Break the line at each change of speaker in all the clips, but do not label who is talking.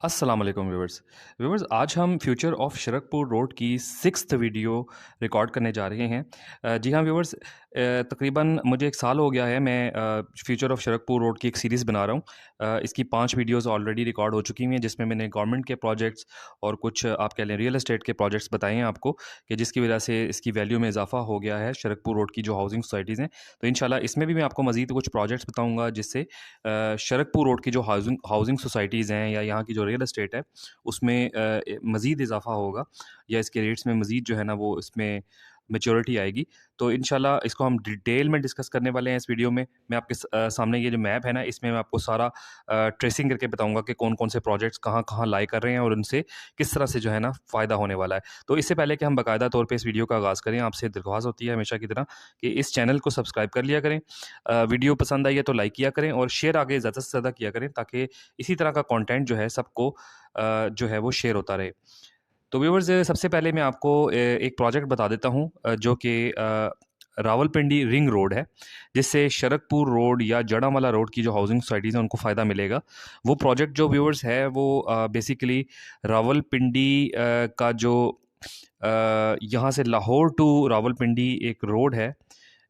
अस्सलाम वालेकुम व्यूवर्स। आज हम फ्यूचर ऑफ शरकपुर रोड की 6th वीडियो रिकॉर्ड करने जा रहे हैं। जी हाँ व्यूवर्स, तकरीबन मुझे 1 साल हो गया है मैं फ्यूचर ऑफ शरकपुर रोड की एक सीरीज़ बना रहा हूँ। इसकी 5 वीडियोज़ ऑलरेडी रिकॉर्ड हो चुकी हुई हैं, जिसमें मैंने गवर्नमेंट के प्रोजेक्ट्स और कुछ आप कह लें रियल एस्टेट के प्रोजेक्ट्स बताए हैं आपको, कि जिसकी वजह से इसकी वैल्यू में इज़ाफ़ा हो गया है शरकपुर रोड की जो हाउसिंग सोसाइटीज़ हैं। तो इंशाल्लाह इसमें भी मैं आपको मज़ीद कुछ प्रोजेक्ट्स बताऊँगा, जिससे शरकपुर रोड की जो हाउसिंग हाउसिंग सोसाइटीज़ हैं या यहाँ की जो रियल एस्टेट है, उसमें मज़ीद इज़ाफ़ा होगा, या इसके रेट्स में मज़ीद जो है ना वो इसमें मैच्योरिटी आएगी। तो इंशाल्लाह इसको हम डिटेल में डिस्कस करने वाले हैं इस वीडियो में। मैं आपके सामने ये जो मैप है ना, इसमें मैं आपको सारा ट्रेसिंग करके बताऊँगा कि कौन-कौन से प्रोजेक्ट्स कहाँ-कहाँ लाई कर रहे हैं और उनसे किस तरह से जो है ना फ़ायदा होने वाला है। तो इससे पहले कि हम बाकायदा तौर पे इस वीडियो का आगाज़ करें, आपसे दरख्वास्त होती है हमेशा की तरह कि इस चैनल को सब्सक्राइब कर लिया करें। वीडियो पसंद आई है तो लाइक किया करें और शेयर आगे ज़्यादा से ज़्यादा किया करें, ताकि इसी तरह का कंटेंट जो है सबको जो है वो शेयर होता रहे। तो व्यूअर्स, सबसे पहले मैं आपको एक प्रोजेक्ट बता देता हूँ, जो कि रावलपिंडी रिंग रोड है, जिससे शरकपुर रोड या जड़ामाला रोड की जो हाउसिंग सोसाइटीज़ हैं उनको फ़ायदा मिलेगा। वो प्रोजेक्ट जो व्यूअर्स है वो बेसिकली रावलपिंडी का जो यहाँ से लाहौर टू रावलपिंडी एक रोड है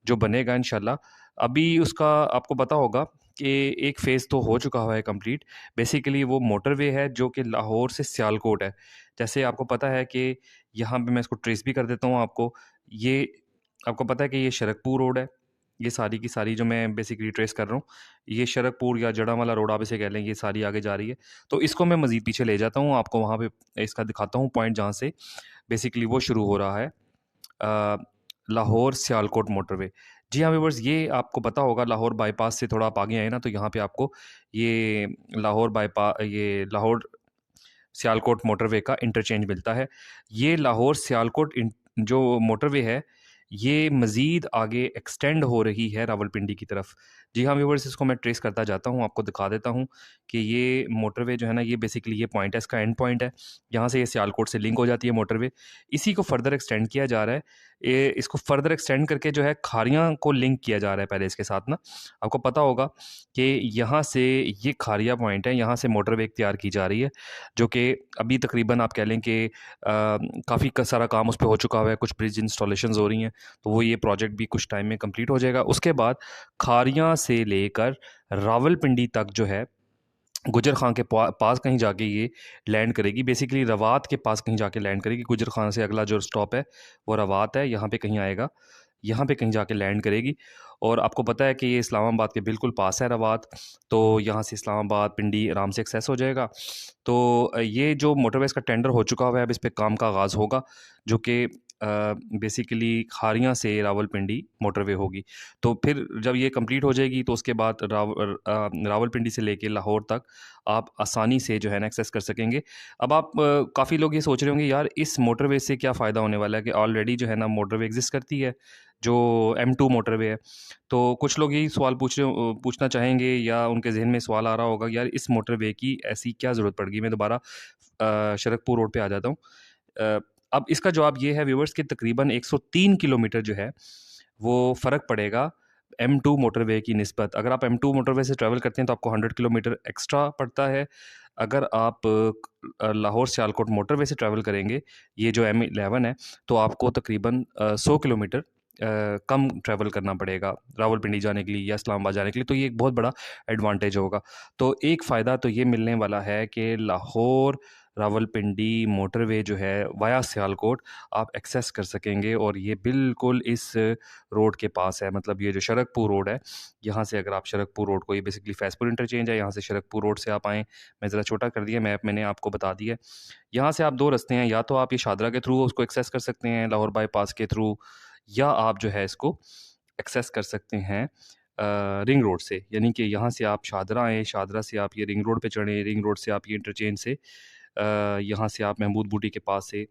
जो बनेगा इंशाल्लाह। अभी उसका आपको पता होगा कि एक फ़ेज़ तो हो चुका हुआ है कंप्लीट। बेसिकली वो मोटरवे है जो कि लाहौर से सियालकोट है। जैसे आपको पता है कि यहाँ पे मैं इसको ट्रेस भी कर देता हूँ आपको। ये आपको पता है कि ये शरकपुर रोड है। ये सारी की सारी जो मैं बेसिकली ट्रेस कर रहा हूँ, ये शरकपुर या जड़ामाला रोड आप इसे कह लें, ये सारी आगे जा रही है। तो इसको मैं मज़ीद पीछे ले जाता हूँ, आपको वहाँ पे इसका दिखाता हूँ पॉइंट जहाँ से बेसिकली वो शुरू हो रहा है। अ, लाहौर सियालकोट मोटरवे। जी हाँ व्यूअर्स, ये आपको पता होगा लाहौर बाईपास से थोड़ा आप आगे आए ना, तो यहाँ पे आपको ये लाहौर सियालकोट मोटरवे का इंटरचेंज मिलता है। ये लाहौर सियालकोट जो मोटरवे है, ये मज़ीद आगे एक्सटेंड हो रही है रावलपिंडी की तरफ। जी हाँ व्यूअर्स, इसको मैं ट्रेस करता जाता हूँ, आपको दिखा देता हूँ कि ये मोटरवे जो है ना, ये बेसिकली ये पॉइंट है, इसका एंड पॉइंट है। यहाँ से ये सियालकोट से लिंक हो जाती है मोटरवे। इसी को फर्दर एक्सटेंड किया जा रहा है। इसको फर्दर एक्सटेंड करके जो है खारियाँ को लिंक किया जा रहा है पहले इसके साथ ना। आपको पता होगा कि यहाँ से ये खारिया पॉइंट है, यहाँ से मोटरवे इख्तियार की जा रही है, जो कि अभी तकरीबन आप कह लें कि काफ़ी सारा काम उस पे हो चुका हुआ है, कुछ ब्रिज इंस्टॉलेशंस हो रही हैं, तो वो ये प्रोजेक्ट भी कुछ टाइम में कंप्लीट हो जाएगा। उसके बाद खारियाँ से लेकर रावलपिंडी तक जो है, गुजर खां के पास कहीं जाके ये लैंड करेगी। बेसिकली रवात के पास कहीं जाके लैंड करेगी। गुजर खां से अगला जो स्टॉप है वो रवात है, यहाँ पे कहीं आएगा, यहाँ पे कहीं जाके लैंड करेगी। और आपको पता है कि ये इस्लामाबाद के बिल्कुल पास है रवात, तो यहाँ से इस्लामाबाद पिंडी आराम से एक्सेस हो जाएगा। तो ये जो मोटरवेज़ का टेंडर हो चुका हुआ है, अब इस पे काम का आगाज़ होगा, जो कि बेसिकली खारियाँ से रावलपिंडी मोटरवे होगी। तो फिर जब ये कंप्लीट हो जाएगी, तो उसके बाद रावलपिंडी से लेके लाहौर तक आप आसानी से जो है ना एक्सेस कर सकेंगे। अब आप काफ़ी लोग ये सोच रहे होंगे, यार इस मोटरवे से क्या फ़ायदा होने वाला है, कि ऑलरेडी जो है ना मोटरवे एग्ज़िस्ट करती है, जो M2 मोटरवे है। तो कुछ लोग यही सवाल पूछना चाहेंगे, या उनके ज़हन में सवाल आ रहा होगा, यार इस मोटरवे की ऐसी क्या ज़रूरत पड़ गई। मैं दोबारा शरकपुर रोड पे आ जाता हूँ। अ, अब इसका जवाब ये है व्यूअर्स, कि तकरीबन 103 किलोमीटर जो है वो फ़र्क पड़ेगा M2 मोटरवे की निस्बत। अगर आप M2 मोटरवे से ट्रैवल करते हैं तो आपको 100 किलोमीटर एक्स्ट्रा पड़ता है। अगर आप लाहौर सियालकोट मोटरवे से ट्रैवल करेंगे, ये जो M11 है, तो आपको तकरीबन 100 किलोमीटर कम ट्रैवल करना पड़ेगा रावलपिंडी जाने के लिए या इस्लामाबाद जाने के लिए। तो ये एक बहुत बड़ा एडवांटेज होगा। तो एक फ़ायदा तो ये मिलने वाला है कि लाहौर रावलपिंडी मोटरवे जो है वाया सियालकोट आप एक्सेस कर सकेंगे, और ये बिल्कुल इस रोड के पास है। मतलब ये जो शरकपुर रोड है, यहाँ से अगर आप शरकपुर रोड को, ये बेसिकली फैज़पुर इंटरचेंज है, यहाँ से शरकपुर रोड से आप आएँ। मैं ज़रा छोटा कर दिया मैप, मैंने आपको बता दिया है। यहाँ से आप 2 रास्ते हैं, या तो आप ये शादरा के थ्रू उसको एक्सेस कर सकते हैं लाहौर बाईपास के थ्रू, या आप जो है इसको एक्सेस कर सकते हैं रिंग रोड से। यानी कि यहाँ से आप शादरा आएँ, शादरा से आप ये रिंग रोड पे चढ़ें, रिंग रोड से आप ये इंटरचेंज से यहाँ से आप महमूद बूटी के पास से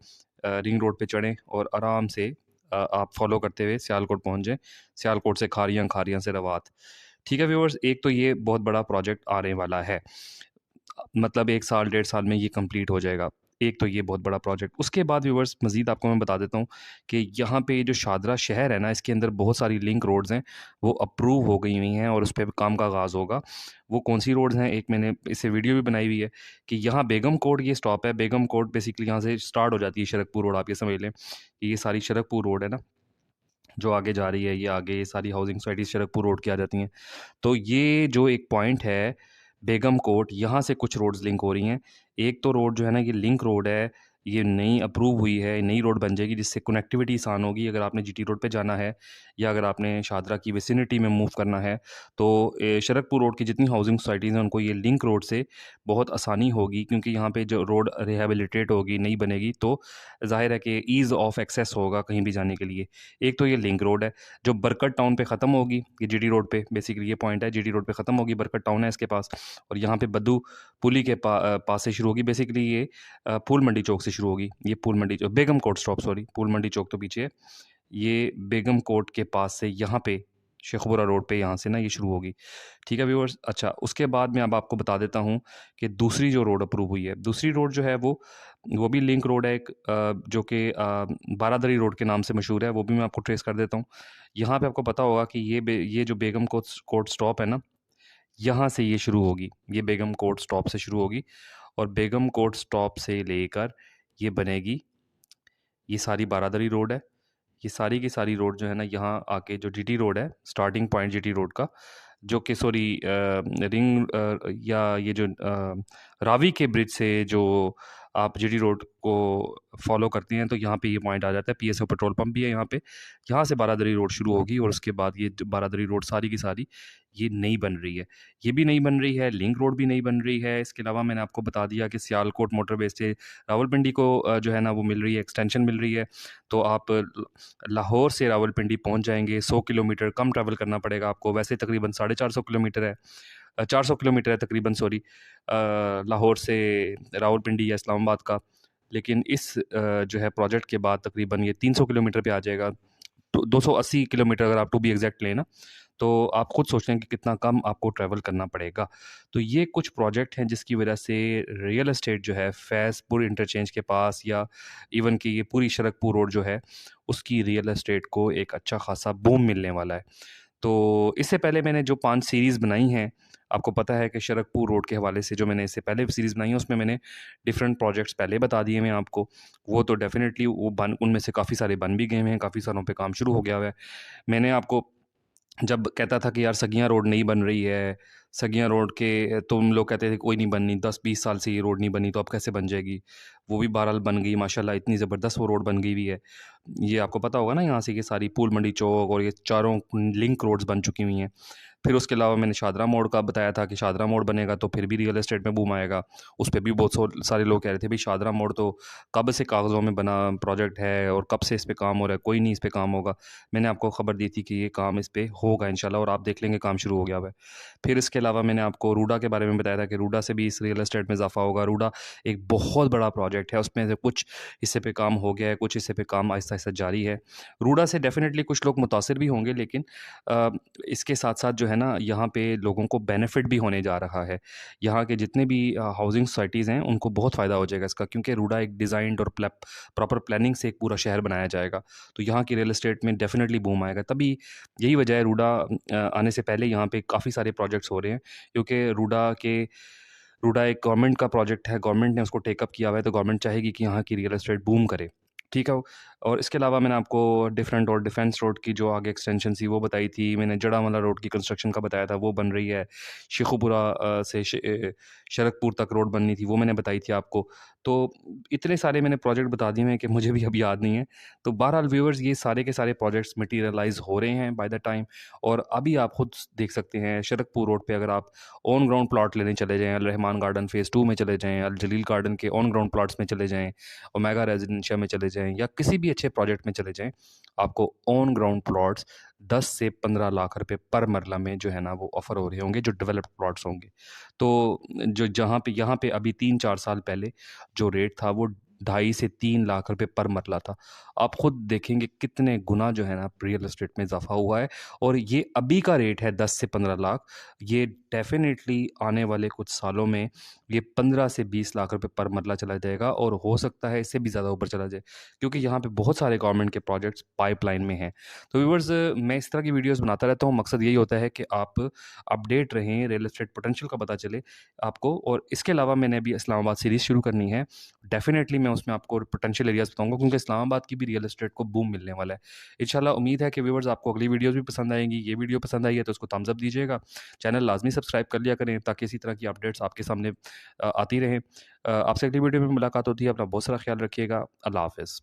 रिंग रोड पे चढ़ें, और आराम से आप फॉलो करते हुए सियालकोट पहुँच जाएँ। सियालकोट से खारियाँ, खारियाँ से रवात। ठीक है व्यूअर्स, एक तो ये बहुत बड़ा प्रोजेक्ट आने वाला है। मतलब 1 साल, 1.5 साल में ये कंप्लीट हो जाएगा। एक तो ये बहुत बड़ा प्रोजेक्ट। उसके बाद व्यूअर्स मज़ीद आपको मैं बता देता हूँ कि यहाँ पे जो शादरा शहर है ना, इसके अंदर बहुत सारी लिंक रोड्स हैं, वो अप्रूव हो गई हुई हैं और उस पे काम का आगाज़ होगा। वो कौन-सी रोड्स हैं, एक मैंने इससे वीडियो भी बनाई हुई है कि यहाँ बेगम कोर्ट ये स्टॉप है। बेगम कोर्ट बेसिकली यहाँ से स्टार्ट हो जाती है शरकपुर रोड, आप ये समझ लें कि ये सारी शरकपुर रोड है ना, जो आगे जा रही है, ये आगे ये सारी हाउसिंग सोसाइटीज़ शरकपुर रोड की आ जाती हैं। तो ये जो एक पॉइंट है बेगम कोर्ट, यहाँ से कुछ रोड्स लिंक हो रही हैं। एक तो रोड जो है ना, ये लिंक रोड है, ये नई अप्रूव हुई है, नई रोड बन जाएगी जिससे कनेक्टिविटी आसान होगी। अगर आपने जीटी रोड पे जाना है या अगर आपने शादरा की विसिनिटी में मूव करना है, तो शरकपुर रोड की जितनी हाउसिंग सोसाइटीज़ हैं उनको ये लिंक रोड से बहुत आसानी होगी, क्योंकि यहाँ पे जो रोड रिहैबिलिटेट होगी, नई बनेगी, तो ज़ाहिर है कि ईज़ ऑफ एक्सेस होगा कहीं भी जाने के लिए। एक तो ये लिंक रोड है जो बरकत टाउन पे ख़त्म होगी, ये जीटी रोड पे बेसिकली ये पॉइंट है, जीटी रोड पे ख़त्म होगी, बरकत टाउन है इसके पास, और यहाँ पे बद्दू पुली के पास से शुरू होगी। बेसिकली ये फूल मंडी चौक से शुरू होगी। ये फूल मंडी चौक, बेगम कोर्ट स्टॉप, सॉरी, फूल मंडी चौक तो पीछे है। ये बेगम कोर्ट के पास से यहाँ पे शेखपुरा रोड पे यहाँ से ना ये शुरू होगी। ठीक है व्यूअर्स? अच्छा, उसके बाद मैं अब आपको बता देता हूँ कि दूसरी जो रोड अप्रूव हुई है, दूसरी रोड जो है वो भी लिंक रोड है एक, जो कि बारादरी रोड के नाम से मशहूर है, वो भी मैं आपको ट्रेस कर देता हूँ। यहाँ पे आपको पता होगा कि ये जो बेगम कोर्ट स्टॉप है ना, यहाँ से ये शुरू होगी। ये बेगम कोर्ट स्टॉप से शुरू होगी और बेगम कोर्ट स्टॉप से लेकर ये बनेगी, ये सारी बारादरी रोड है। ये सारी की सारी रोड जो है ना, यहाँ आके जो जीटी रोड है, स्टार्टिंग पॉइंट जीटी रोड का, जो कि सॉरी या ये जो रावी के ब्रिज से जो आप जीटी रोड को फॉलो करते हैं, तो यहाँ पे ये पॉइंट आ जाता है। पीएसओ पेट्रोल पंप भी है यहाँ पे। यहाँ से बारादरी रोड शुरू होगी और उसके बाद ये जो बारादरी रोड सारी की सारी ये नई बन रही है। ये भी नई बन रही है, लिंक रोड भी नई बन रही है। इसके अलावा मैंने आपको बता दिया कि सियालकोट मोटरवे से रावलपिंडी को जो है ना वो मिल रही है, एक्सटेंशन मिल रही है। तो आप लाहौर से रावलपिंडी पहुंच जाएंगे। 100 किलोमीटर कम ट्रैवल करना पड़ेगा आपको, वैसे तकरीबन 450 किलोमीटर है, 400 किलोमीटर है तकरीबन, सॉरी, लाहौर से रावलपिंडी या इस्लामाबाद का। लेकिन इस जो है प्रोजेक्ट के बाद तकरीबन ये 300 किलोमीटर पे आ जाएगा। तो 280 किलोमीटर अगर आप टू बी एग्जैक्ट लें ना, तो आप खुद सोच लें कि कितना कम आपको ट्रैवल करना पड़ेगा। तो ये कुछ प्रोजेक्ट हैं जिसकी वजह से रियल एस्टेट जो है फैज़पुर इंटरचेंज के पास, या इवन कि ये पूरी शरकपुर रोड जो है, उसकी रियल एस्टेट को एक अच्छा खासा बूम मिलने वाला है। तो इससे पहले मैंने जो 5 सीरीज़ बनाई हैं, आपको पता है कि शरकपुर रोड के हवाले से जो मैंने इससे पहले सीरीज़ बनाई है, उसमें मैंने डिफरेंट प्रोजेक्ट्स पहले बता दिए हैं आपको। वो तो डेफ़िनेटली वो बन उनमें से काफ़ी सारे बन भी गए हैं, काफ़ी सारों पे काम शुरू हो गया हुआ है। मैंने आपको जब कहता था कि यार सगियाँ रोड नहीं बन रही है, सगियाँ रोड के तुम लोग कहते थे कोई नहीं बननी, 10-20 साल से ये रोड नहीं बनी, तो अब कैसे बन जाएगी? वो भी बहरहाल बन गई माशाल्लाह, इतनी ज़बरदस्त वो रोड बन गई हुई है। ये आपको पता होगा ना, यहाँ से ये सारी फूल मंडी चौक और ये चारों लिंक रोड्स बन चुकी हुई हैं। फिर उसके अलावा मैंने शादरा मोड़ का बताया था कि शादरा मोड़ बनेगा तो फिर भी रियल एस्टेट में बूम आएगा। उस पे भी बहुत सारे लोग कह रहे थे भई शादरा मोड़ तो कब से कागज़ों में बना प्रोजेक्ट है और कब से इस पे काम हो रहा है, कोई नहीं इस पे काम होगा। मैंने आपको खबर दी थी कि ये काम इस पे होगा इंशाल्लाह, और आप देख लेंगे काम शुरू हो गया हुआ है। फिर इसके अलावा मैंने आपको रूडा के बारे में बताया था कि रूडा से भी इस रियल एस्टेट में इज़ाफ़ा होगा। रूडा एक बहुत बड़ा प्रोजेक्ट है, उसमें से कुछ हिस्से पे काम हो गया है, कुछ हिस्से पे काम आहिस्ता-आहिस्ता जारी है। रूडा से डेफ़िनेटली कुछ लोग मुतासिर भी होंगे, लेकिन अ, इसके साथ-साथ जो है ना, यहाँ पे लोगों को बेनिफिट भी होने जा रहा है। यहाँ के जितने भी हाउसिंग सोसाइटीज़ हैं, उनको बहुत फ़ायदा हो जाएगा इसका, क्योंकि रूडा एक डिज़ाइन्ड और प्रॉपर प्लानिंग से एक पूरा शहर बनाया जाएगा। तो यहाँ की रियल एस्टेट में डेफ़िनेटली बूम आएगा। तभी यही वजह है रूडा आने से पहले यहाँ पे काफ़ी सारे प्रोजेक्ट्स हो रहे हैं, क्योंकि रूडा एक गवर्नमेंट का प्रोजेक्ट है, गवर्नमेंट ने उसको टेक अप किया हुआ है, तो गवर्नमेंट चाहेगी कि यहाँ की रियल एस्टेट बूम करे। ठीक है? और इसके अलावा मैंने आपको डिफरेंट और डिफेंस रोड की जो आगे एक्सटेंशन थी वो बताई थी। मैंने जड़ावाला रोड की कंस्ट्रक्शन का बताया था, वो बन रही है। शेखुपुरा से शरकपुर तक रोड बननी थी, वो मैंने बताई थी आपको। तो इतने सारे मैंने प्रोजेक्ट बता दिए हैं कि मुझे भी अब याद नहीं है। तो बहरहाल व्यूअर्स, ये सारे के सारे प्रोजेक्ट्स मटीरियलाइज़ हो रहे हैं बाय द टाइम, और अभी आप खुद देख सकते हैं शरकपुर रोड पे अगर आप ऑन ग्राउंड प्लॉट लेने चले जाएँ, अल रहमान गार्डन फ़ेज़ 2 में चले जाएँ, अल जलील गार्डन के ऑन ग्राउंड प्लॉट्स में चले जाएँ, ओमेगा रेजिडेंशिया में चले जाएँ, या किसी भी अच्छे प्रोजेक्ट में चले जाएँ, आपको ऑन ग्राउंड प्लॉट्स 10 से 15 लाख रुपए पर मरला में जो है ना वो ऑफ़र हो रहे होंगे, जो डेवलप्ड प्लॉट्स होंगे। तो जो जहाँ पे यहाँ पे अभी 3-4 साल पहले जो रेट था वो ढाई से 3 लाख रुपए पर मरला था। आप खुद देखेंगे कितने गुना जो है ना रियल एस्टेट में इजाफा हुआ है, और ये अभी का रेट है 10 से 15 लाख। ये डेफिनेटली आने वाले कुछ सालों में ये 15 से 20 लाख रुपए पर मरला चला जाएगा, और हो सकता है इससे भी ज़्यादा ऊपर चला जाए, क्योंकि यहाँ पे बहुत सारे गवर्नमेंट के प्रोजेक्ट्स पाइपलाइन में हैं। तो व्यूअर्स, मैं इस तरह की वीडियोस बनाता रहता हूँ, मकसद यही होता है कि आप अपडेट रहें, रियल एस्टेट पोटेंशियल का पता चले आपको। और इसके अलावा मैंने अभी इस्लामाबाद सीरीज़ शुरू करनी है, डेफिनेटली मैं उसमें आपको पोटेंशियल एरियाज़ बताऊँगा, क्योंकि इस्लामाबाद की भी रियल एस्टेट को बूम मिलने वाला है। इंशाल्लाह उम्मीद है कि व्यूअर्स आपको अगली वीडियोज़ भी पसंद आएँगी। ये वीडियो पसंद आई है तो उसको थम्स अप दीजिएगा। चैनल लाज़मी सब्सक्राइब कर लिया करें, ताकि इसी तरह की अपडेट्स आपके सामने आती रहें। आपसे अगली वीडियो में मुलाकात होती है। अपना बहुत सारा ख्याल रखिएगा। अल्लाह हाफ़िज़।